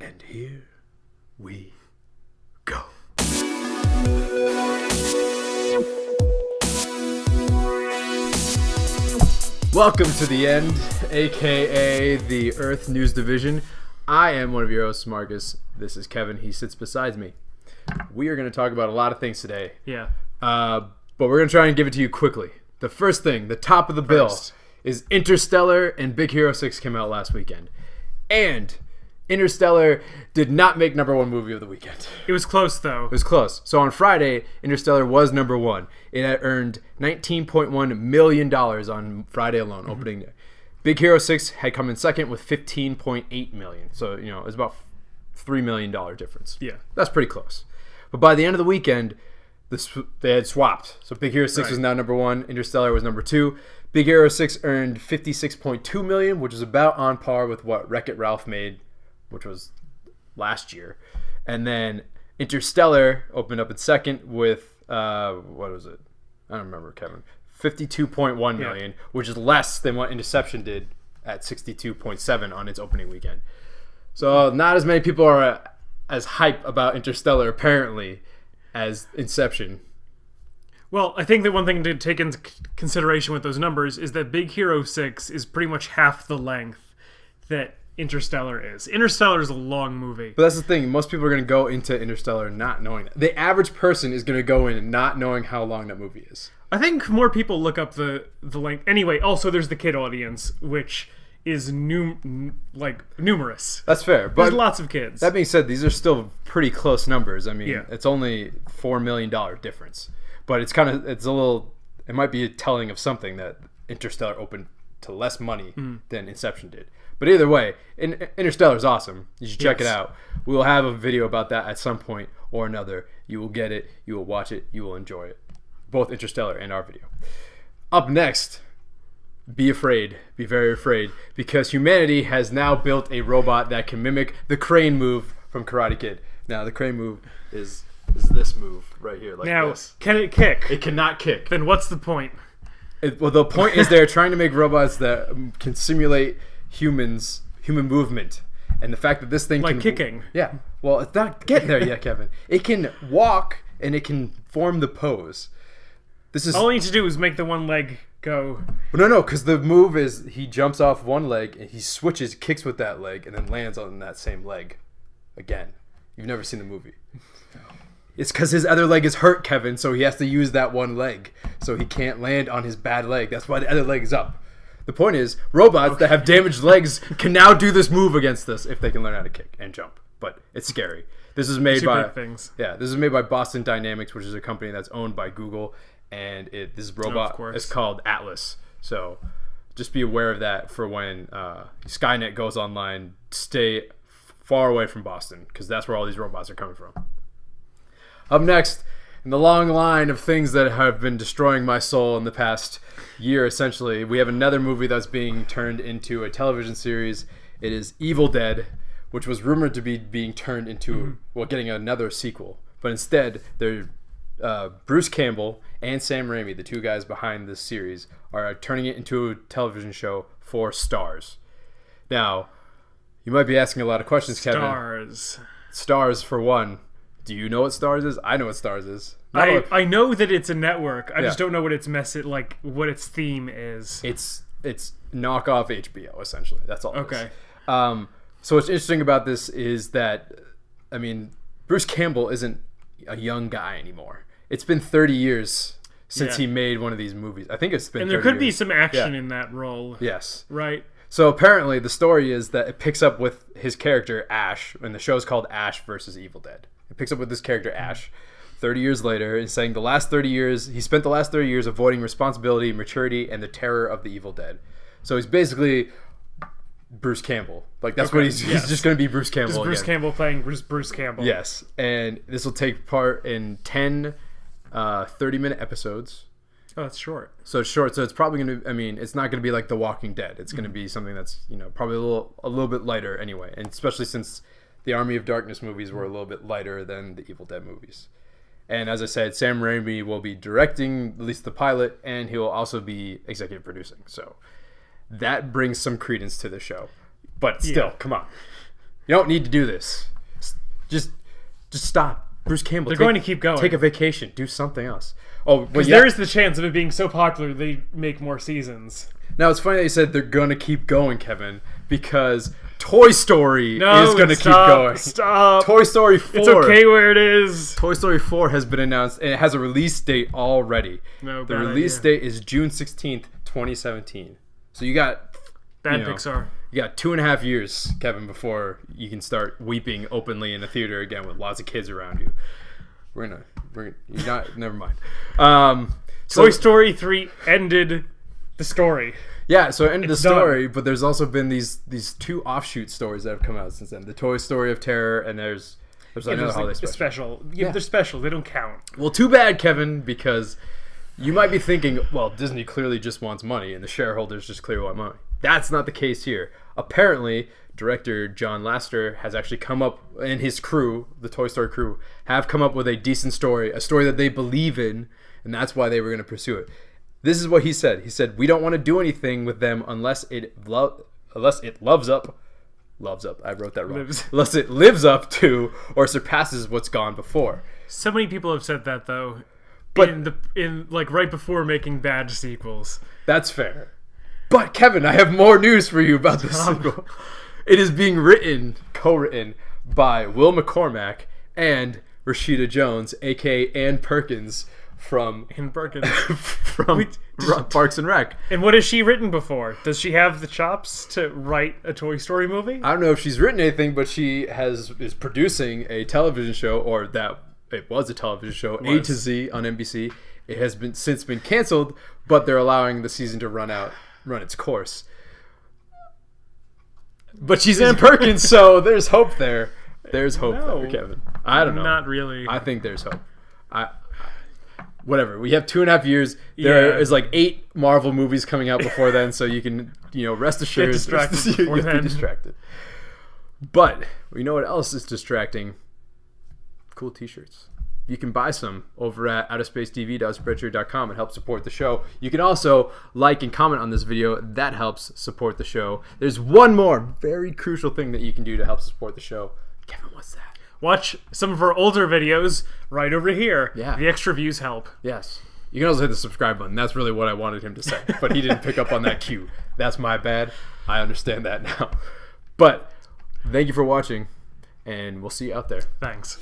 And here we go. Welcome to the End, aka the Earth News Division. I am one of your hosts, Marcus. This is Kevin. He sits beside me. We are going to talk about a lot of things today. Yeah. But we're going to try and give it to you quickly. The first thing, the top of the bill, is Interstellar and Big Hero 6 came out last weekend. And Interstellar did not make number one movie of the weekend. It was close, though. It was close. So on Friday, Interstellar was number one. It had earned $19.1 million on Friday alone, opening day. Big Hero 6 had come in second with $15.8 million. So, it was about $3 million difference. Yeah. That's pretty close. But by the end of the weekend, they had swapped. So Big Hero 6 was now number one. Interstellar was number two. Big Hero 6 earned $56.2 million, which is about on par with what Wreck-It Ralph made, which was last year. And then Interstellar opened up in second with, what was it? I don't remember, Kevin. $52.1 million, which is less than what Inception did at $62.7 on its opening weekend. So not as many people are as hype about Interstellar, apparently, as Inception. Well, I think that one thing to take into consideration with those numbers is that Big Hero 6 is pretty much half the length that Interstellar is. Interstellar is a long movie. But that's the thing. Most people are going to go into Interstellar not knowing that. The average person is going to go in not knowing how long that movie is. I think more people look up the length. Anyway, also there's the kid audience, which is numerous. That's fair. But there's lots of kids. That being said, these are still pretty close numbers. I mean, It's only $4 million difference. But it might be telling of something that Interstellar opened to less money than Inception did. But either way, Interstellar is awesome. You should check it out. We will have a video about that at some point or another. You will get it. You will watch it. You will enjoy it. Both Interstellar and our video. Up next, be afraid. Be very afraid. Because humanity has now built a robot that can mimic the crane move from Karate Kid. Now, the crane move is this move right here, like this. Can it kick? It cannot kick. Then what's the point? The point is they're trying to make robots that can simulate human movement. And the fact that this thing can... Like kicking. Yeah. Well, it's not getting there yet, Kevin. It can walk, and it can form the pose. All you need to do is make the one leg go... No, because the move is he jumps off one leg, and he switches, kicks with that leg, and then lands on that same leg again. You've never seen the movie. It's because his other leg is hurt, Kevin, so he has to use that one leg. So he can't land on his bad leg. That's why the other leg is up. The point is, robots that have damaged legs can now do this move against us if they can learn how to kick and jump. But it's scary. This is made things. This is made by Boston Dynamics, which is a company that's owned by Google, and this robot is called Atlas. So just be aware of that for when Skynet goes online. Stay far away from Boston, because that's where all these robots are coming from. Up next, in the long line of things that have been destroying my soul in the past year, essentially, we have another movie that's being turned into a television series. It is Evil Dead, which was rumored to be being turned into, getting another sequel. But instead, they're Bruce Campbell and Sam Raimi, the two guys behind this series, are turning it into a television show for Stars. Now, you might be asking a lot of questions, Kevin. Stars, for one. Do you know what Stars is? I know what Stars is. I know that it's a network. I just don't know what its what its theme is. It's knockoff HBO, essentially. That's all. Okay. So what's interesting about this is that, Bruce Campbell isn't a young guy anymore. It's been 30 years since he made one of these movies. I think it's been 30 years. And there could be some action in that role. Yes. Right. So apparently the story is that it picks up with his character, Ash, and the show's called Ash versus Evil Dead. It picks up with this character, Ash, 30 years later, and saying he spent the last 30 years avoiding responsibility, maturity, and the terror of the Evil Dead. So he's basically Bruce Campbell. That's what he's just going to be Bruce Campbell Just Bruce Campbell playing Bruce Campbell. Yes, and this will take part in 10 30-minute episodes. Oh, that's short. So it's short. So it's probably going to, it's not going to be like The Walking Dead. It's going to be something that's, probably a little bit lighter anyway. And especially since the Army of Darkness movies were a little bit lighter than the Evil Dead movies. And as I said, Sam Raimi will be directing at least the pilot, and he will also be executive producing. So that brings some credence to the show. But still, come on. You don't need to do this. Just stop. Bruce Campbell. They're going to keep going. Take a vacation. Do something else. Oh, because there is the chance of it being so popular they make more seasons. Now it's funny that you said they're gonna keep going, Kevin, because Toy Story is gonna keep going. Stop. Toy Story 4. It's okay where it is. Toy Story 4 has been announced, and it has a release date already. No, the release date is June 16th, 2017. So you got Pixar. You got 2.5 years, Kevin, before you can start weeping openly in the theater again with lots of kids around you. Never mind. Toy Story 3 ended the story. Yeah, so it ended the story, but there's also been these 2 offshoot stories that have come out since then. The Toy Story of Terror, and there's another holiday special. Yeah, they're special. They don't count. Well, too bad, Kevin, because you might be thinking, well, Disney clearly just wants money, and the shareholders just clearly want money. That's not the case here. Apparently, director John Lasseter has actually come up, and his crew, the Toy Story crew, have come up with a decent story, a story that they believe in, and that's why they were going to pursue it. This is what he said. He said, "We don't want to do anything with them unless it loves up. I wrote that wrong. Unless it lives up to or surpasses what's gone before." So many people have said that though, but in right before making bad sequels. That's fair. But Kevin, I have more news for you about this sequel. It is being co-written by Will McCormack and Rashida Jones, aka E.N.D. Perkins. From Parks and Rec. And what has she written before? Does she have the chops to write a Toy Story movie? I don't know if she's written anything, but she is producing a television show, or that it was a television show, A to Z on NBC. It has since been canceled, but they're allowing the season to run its course. But she's E.N.D. Perkins, so there's hope there. There's hope there, Kevin. I don't know. Not really. I think there's hope. Whatever. We have 2.5 years. There is 8 Marvel movies coming out before then, so you can, rest assured. Get distracted before then. Be distracted. But you know what else is distracting? Cool T-shirts. You can buy some over at outerspacetv.spreadshirt.com and help support the show. You can also like and comment on this video. That helps support the show. There's one more very crucial thing that you can do to help support the show. Kevin, what's that? Watch some of our older videos right over here. Yeah. The extra views help. Yes. You can also hit the subscribe button. That's really what I wanted him to say. But he didn't pick up on that cue. That's my bad. I understand that now. But thank you for watching, and we'll see you out there. Thanks.